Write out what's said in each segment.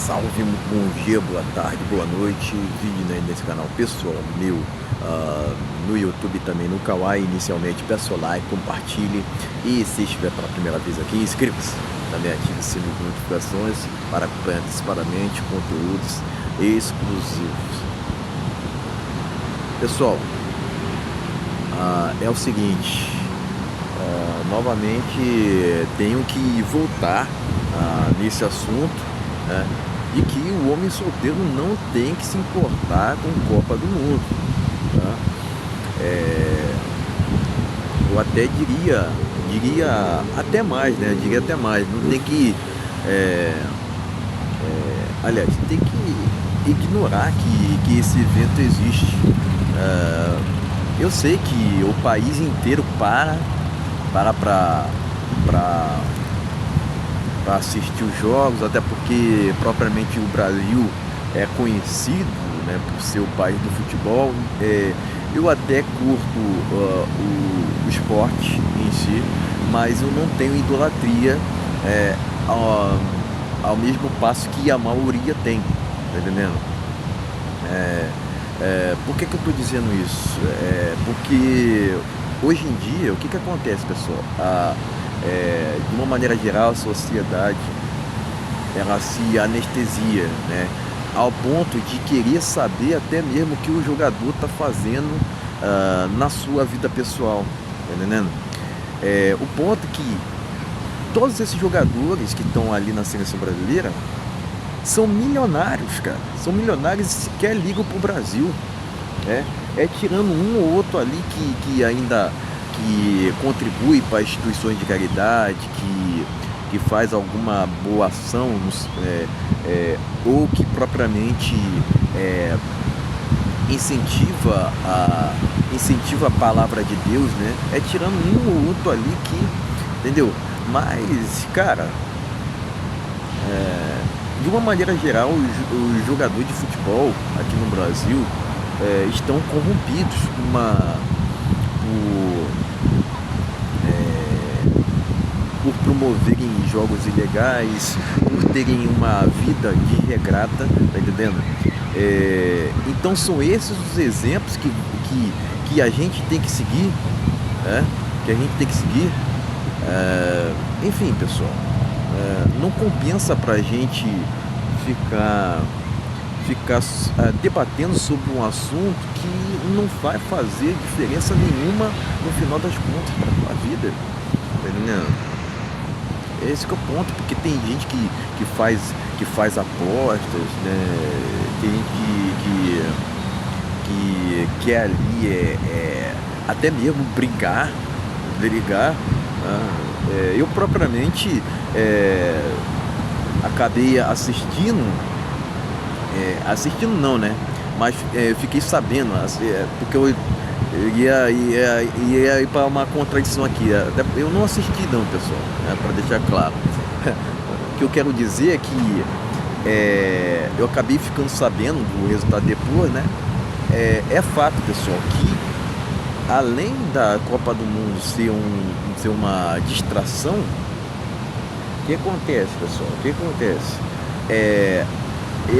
Salve, bom dia, boa tarde, boa noite. Vídeo, né, nesse canal pessoal meu, no YouTube também, no Kawaii. Inicialmente, peça o like, compartilhe. E se estiver pela primeira vez aqui, inscreva-se. Também ative o sino de notificações para acompanhar antecipadamente conteúdos exclusivos. Pessoal, é o seguinte, novamente tenho que voltar nesse assunto, né, de que o homem solteiro não tem que se importar com Copa do Mundo, tá? Eu até diria até mais, né? Diria até mais. Não tem que, aliás, tem que ignorar que esse evento existe. Eu sei que o país inteiro para assistir os jogos, até porque propriamente o Brasil é conhecido, né, por ser o país do futebol. Eu até curto o esporte em si, mas eu não tenho idolatria ao mesmo passo que a maioria tem, tá entendendo? Por que eu estou dizendo isso? Porque hoje em dia, o que acontece, pessoal? De uma maneira geral, a sociedade ela se anestesia, né, ao ponto de querer saber até mesmo o que o jogador está fazendo na sua vida pessoal, tá entendendo? O ponto que todos esses jogadores que estão ali na seleção brasileira são milionários, cara. São milionários e sequer ligam pro Brasil. Tirando um ou outro ali que ainda contribui para instituições de caridade, que faz alguma boa ação, ou que propriamente incentiva a palavra de Deus, né? Tirando um ou outro ali entendeu? Mas, cara, de uma maneira geral, os jogadores de futebol aqui no Brasil estão corrompidos por promoverem jogos ilegais, por terem uma vida desregrada, tá entendendo? Então são esses os exemplos que a gente tem que seguir, né? Que a gente tem que seguir. Enfim, pessoal, não compensa pra gente ficar debatendo sobre um assunto que não vai fazer diferença nenhuma no final das contas para a tua vida, tá entendendo? Esse que é o ponto, porque tem gente que faz apostas, né? Tem gente que quer ali até mesmo brigar. Eu propriamente acabei assistindo não, né? Mas fiquei sabendo, porque eu ia ir para uma contradição aqui. Eu não assisti não, pessoal, né, para deixar claro. O que eu quero dizer é que eu acabei ficando sabendo do resultado depois, né? É fato, pessoal, que além da Copa do Mundo ser uma distração, o que acontece, pessoal? O que acontece?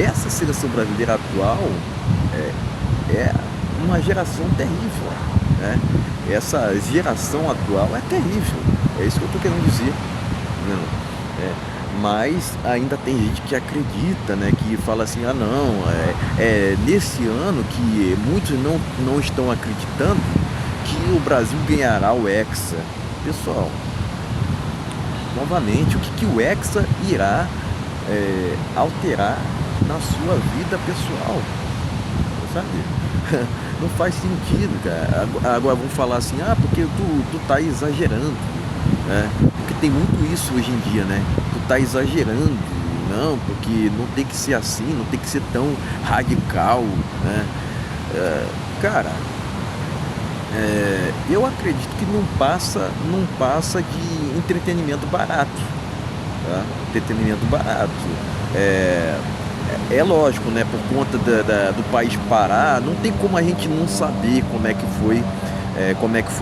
Essa seleção brasileira atual é uma geração terrível, né? Essa geração atual é terrível, é isso que eu estou querendo dizer, né? Mas ainda tem gente que acredita, né? Que fala assim, não, nesse ano que muitos não estão acreditando que o Brasil ganhará o Hexa. Pessoal, novamente, o que o Hexa irá alterar na sua vida pessoal, sabe? Não faz sentido, cara. Agora vamos falar assim, porque tu tá exagerando, né? Porque tem muito isso hoje em dia, né? Tu tá exagerando, não, porque não tem que ser assim, não tem que ser tão radical, né? Cara, eu acredito que não passa de entretenimento barato, tá? Entretenimento barato. É lógico, né? Por conta do país parar, não tem como a gente não saber como é que foi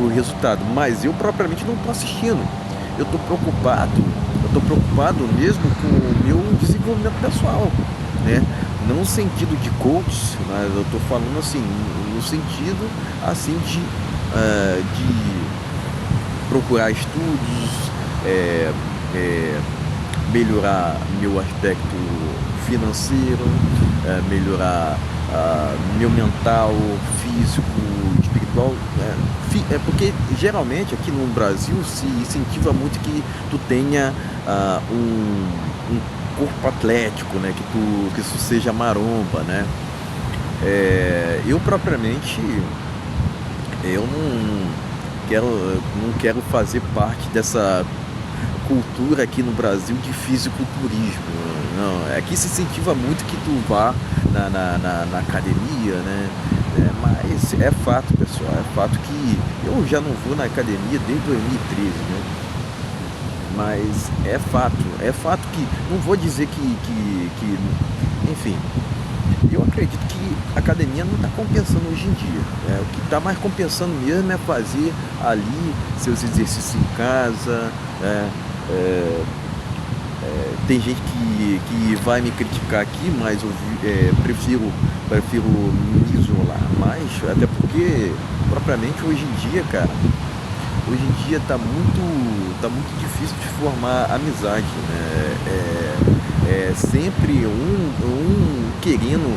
o resultado. Mas eu propriamente não estou assistindo. Eu estou preocupado mesmo com o meu desenvolvimento desenvolvimento pessoal, né? Não no sentido de coach, mas eu estou falando assim, no sentido assim de procurar estudos, é, é, melhorar meu aspecto financeiro, melhorar meu mental, físico, espiritual. É porque geralmente aqui no Brasil se incentiva muito que tu tenha um corpo atlético, né? Que isso seja maromba, né? Eu propriamente eu não quero fazer parte dessa cultura aqui no Brasil de fisiculturismo. Não, aqui se incentiva muito que tu vá na academia, né? Mas é fato, pessoal, é fato que eu já não vou na academia desde 2013, né? Mas é fato que, não vou dizer enfim, eu acredito que a academia não está compensando hoje em dia. O que está mais compensando mesmo é fazer ali seus exercícios em casa. Tem gente que vai me criticar aqui, mas eu prefiro me isolar mais, até porque propriamente hoje em dia, cara, hoje em dia tá muito difícil de formar amizade, né? Sempre um querendo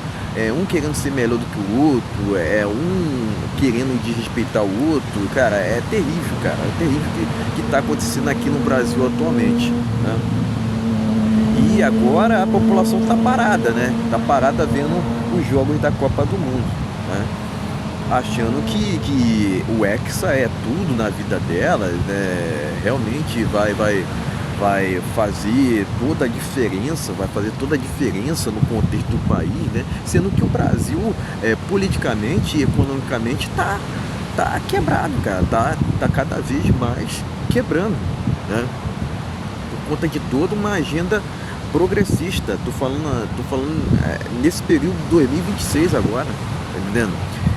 ser melhor do que o outro, um querendo desrespeitar o outro. Cara, é terrível, cara, é terrível o que está acontecendo aqui no Brasil atualmente, né? E agora a população está parada, né? Está parada vendo os jogos da Copa do Mundo, né? Achando que o Hexa é tudo na vida dela, né? Realmente vai fazer toda a diferença, vai fazer toda a diferença no contexto do país, né? Sendo que o Brasil, politicamente e economicamente, tá quebrado, cara, tá cada vez mais quebrando, né? Por conta de toda uma agenda progressista. Tô falando nesse período de 2026 agora, tá entendendo?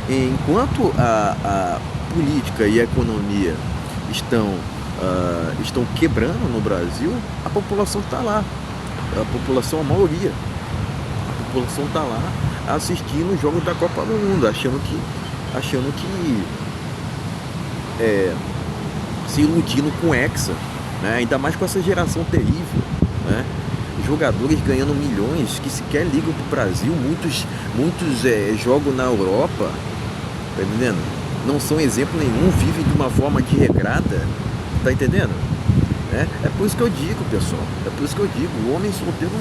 Enquanto a política e a economia estão quebrando no Brasil, a população está lá. A população, a maioria, a população está lá assistindo os jogos da Copa do Mundo, achando que se iludindo com o Hexa, né? Ainda mais com essa geração terrível, né? Jogadores ganhando milhões que sequer ligam pro Brasil, muitos jogam na Europa, tá entendendo? Não são exemplo nenhum, vivem de uma forma desregrada, tá entendendo? É por isso que eu digo, pessoal, é por isso que eu digo, o homem solteiro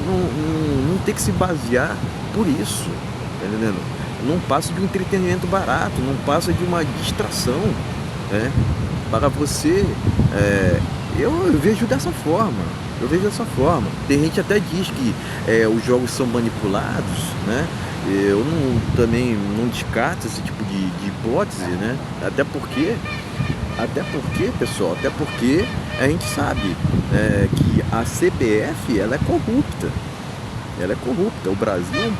não tem que se basear por isso, tá entendendo? Não passa de um entretenimento barato, não passa de uma distração, né? Para você, eu vejo dessa forma. Tem gente até diz que os jogos são manipulados, né? Eu também não descarto esse tipo de hipótese, né? Até porque, pessoal, a gente sabe que a CBF ela é corrupta. O Brasil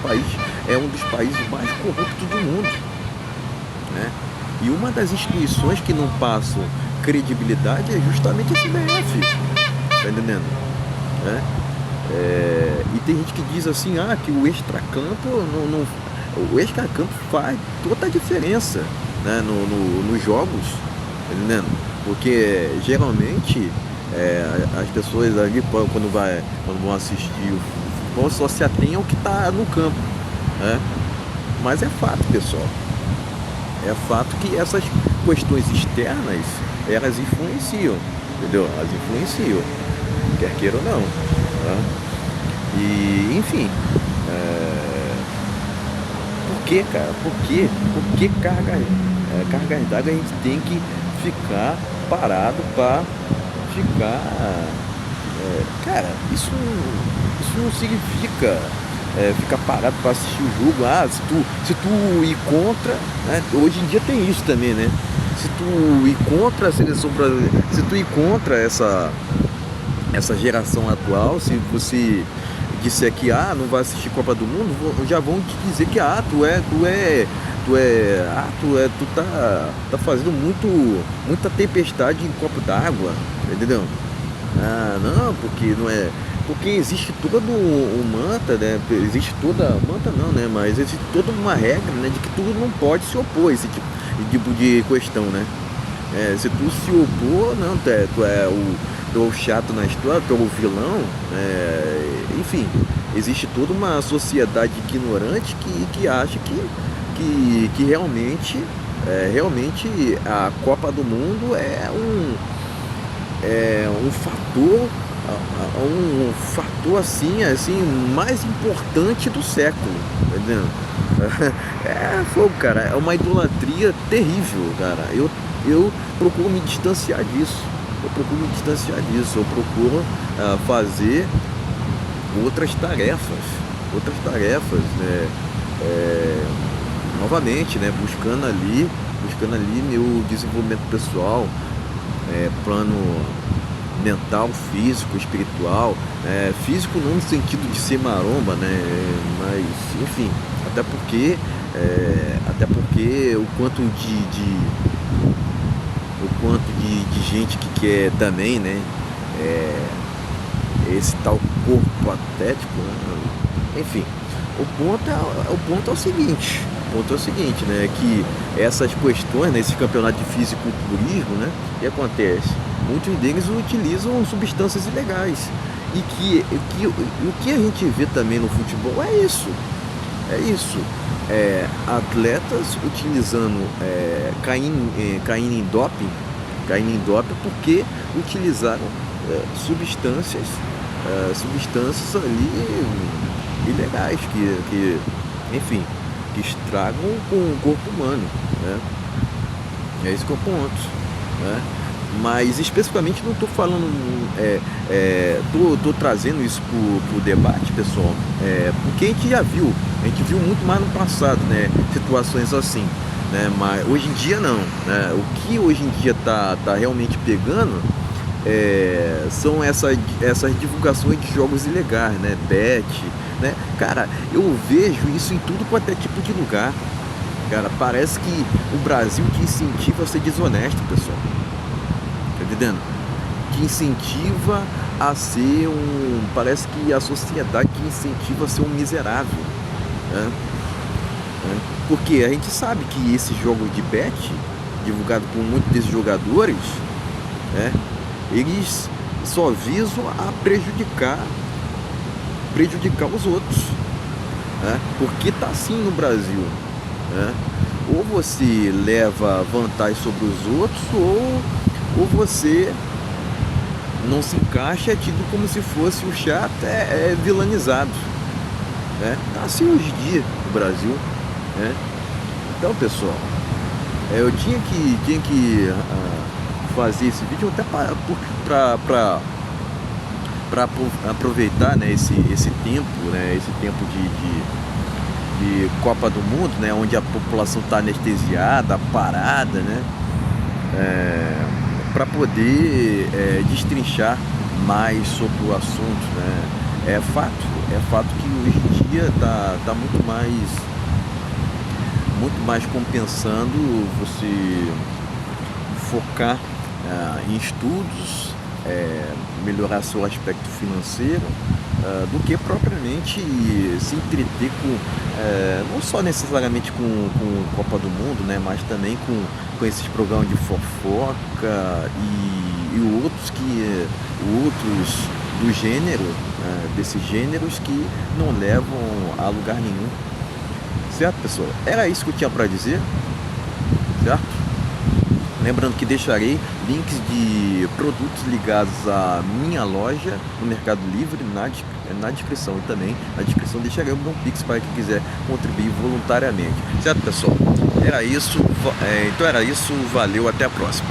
é um dos países mais corruptos do mundo, né? E uma das instituições que não passam credibilidade é justamente a CBF, tá entendendo? E tem gente que diz assim, que o extracampo o extracampo faz toda a diferença, né, nos jogos, tá entendendo? Porque geralmente as pessoas ali quando vão assistir o futebol só se atêm ao que está no campo, né? Mas é fato, pessoal. É fato que essas questões externas, elas influenciam, entendeu? Elas influenciam, quer queira ou não, tá? E, enfim, por que, cara? Por que cargas d'água a gente tem que ficar parado para ficar... cara, isso não significa... ficar parado para assistir o jogo. Se tu ir contra, né? Hoje em dia tem isso também, né? Se tu ir contra a seleção brasileira, se tu ir contra essa geração atual, se você disser que não vai assistir Copa do Mundo, já vão te dizer que tu tá fazendo muita tempestade em copo d'água, entendeu? Não, porque Porque existe todo um manta, né? Existe toda. Manta não, né? Mas existe toda uma regra, né? De que tu não pode se opor a esse tipo de questão, né? Se tu se opor, não, tu é o chato na história, tu é o vilão, enfim, existe toda uma sociedade ignorante que acha que realmente a Copa do Mundo é um fator assim mais importante do século, tá entendendo? Fogo, cara, é uma idolatria terrível, cara. Eu procuro me distanciar disso. Eu procuro fazer outras tarefas, né? Novamente, né? Buscando ali meu desenvolvimento pessoal, plano mental, físico, espiritual, físico não no sentido de ser maromba, né? Mas enfim, até porque o quanto de gente que quer também, né? Esse tal corpo atlético, né? Enfim, o ponto é o seguinte, né? Que essas questões, né, esse campeonato de fisiculturismo, né? O que acontece? Muitos deles utilizam substâncias ilegais. E o que a gente vê também no futebol é isso. Atletas utilizando, caindo em doping porque utilizaram substâncias ali ilegais enfim, que estragam com o corpo humano, né? É esse que é o ponto, né? Mas especificamente não estou falando, tô trazendo isso pro debate, pessoal, porque a gente viu muito mais no passado, né? Situações assim, né? Mas hoje em dia não, né? O que hoje em dia tá realmente pegando são essas divulgações de jogos ilegais, né? Bet, né? Cara, eu vejo isso em tudo quanto é tipo de lugar. Cara, parece que o Brasil te incentiva a ser desonesto, pessoal. Tá entendendo? Que incentiva a ser parece que a sociedade te incentiva a ser um miserável, né? Porque a gente sabe que esses jogos de bet, divulgado por muitos desses jogadores, né? Eles só visam a prejudicar os outros, né? Porque tá assim no Brasil, né? Ou você leva vantagem sobre os outros, ou você não se encaixa, é tido como se fosse o chato, vilanizado, né? Tá assim hoje em dia no Brasil, né? Então, pessoal, eu tinha que fazer esse vídeo até para aproveitar, né, esse tempo, né, de Copa do Mundo, né, onde a população está anestesiada, parada, né, para poder destrinchar mais sobre o assunto, né. É fato que hoje em dia tá muito mais compensando você focar em estudos, melhorar seu aspecto financeiro, do que propriamente se entreter não só necessariamente com Copa do Mundo, né, mas também com esses programas de fofoca e outros do gênero, desses gêneros que não levam a lugar nenhum. Certo, pessoal? Era isso que eu tinha para dizer, certo? Lembrando que deixarei links de produtos ligados à minha loja no Mercado Livre na descrição, e também na descrição deixarei um Pix para quem quiser contribuir voluntariamente. Certo, pessoal? Era isso. Então era isso. Valeu, até a próxima.